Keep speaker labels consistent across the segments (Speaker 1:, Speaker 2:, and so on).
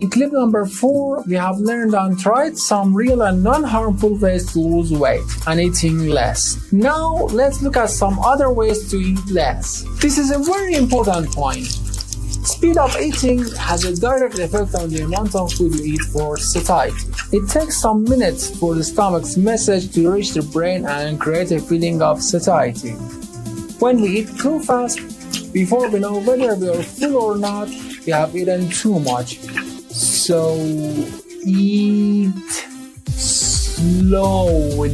Speaker 1: In clip number 4, we have learned and tried some real and non-harmful ways to lose weight and eating less. Now, let's look at some other ways to eat less. This is a very important point. Speed of eating has a direct effect on the amount of food you eat for satiety. It takes some minutes for the stomach's message to reach the brain and create a feeling of satiety. When we eat too fast, before we know whether we are full or not, we have eaten too much. So eat slowly.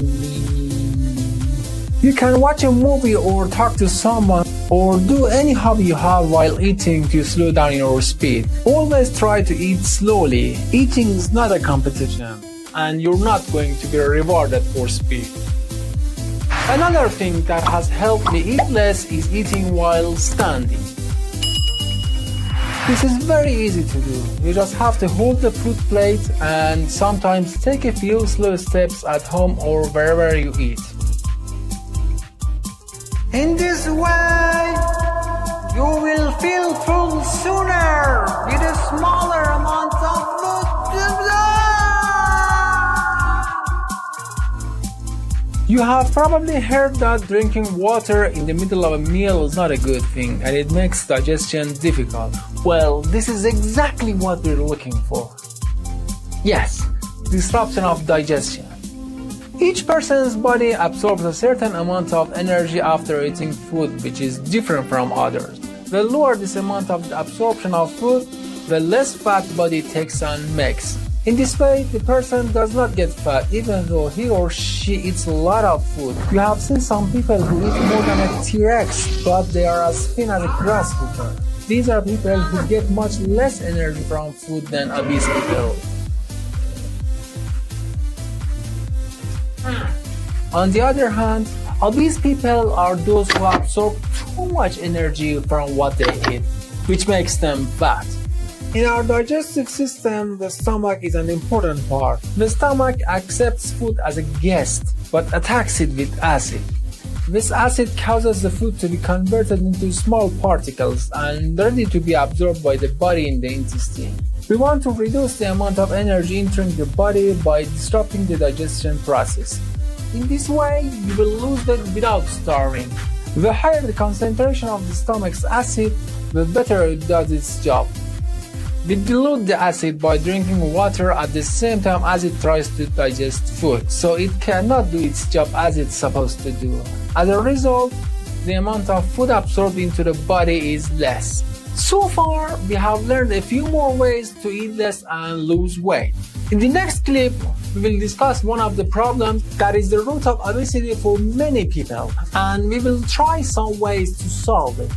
Speaker 1: You can watch a movie or talk to someone or do any hobby you have while eating to slow down your speed. Always try to eat slowly. Eating is not a competition, and you're not going to be rewarded for speed. Another thing that has helped me eat less is eating while standing. This is very easy to do. You just have to hold the food plate and sometimes take a few slow steps at home or wherever you eat. In this way, you will feel full sooner with a smaller amount of food. You have probably heard that drinking water in the middle of a meal is not a good thing and it makes digestion difficult. Well, this is exactly what we're looking for. Yes, disruption of digestion. Each person's body absorbs a certain amount of energy after eating food, which is different from others. The lower this amount of absorption of food, the less fat body takes and makes. In this way, the person does not get fat even though he or she eats a lot of food. You have seen some people who eat more than a T-Rex, but they are as thin as a grasshopper. These are people who get much less energy from food than obese people. On the other hand, obese people are those who absorb too much energy from what they eat, which makes them fat. In our digestive system, the stomach is an important part. The stomach accepts food as a guest, but attacks it with acid. This acid causes the food to be converted into small particles and ready to be absorbed by the body in the intestine. We want to reduce the amount of energy entering the body by disrupting the digestion process. In this way, you will lose weight without starving. The higher the concentration of the stomach's acid, the better it does its job. We dilute the acid by drinking water at the same time as it tries to digest food, so it cannot do its job as it's supposed to do. As a result, the amount of food absorbed into the body is less. So far, we have learned a few more ways to eat less and lose weight. In the next clip, we will discuss one of the problems that is the root of obesity for many people, and we will try some ways to solve it.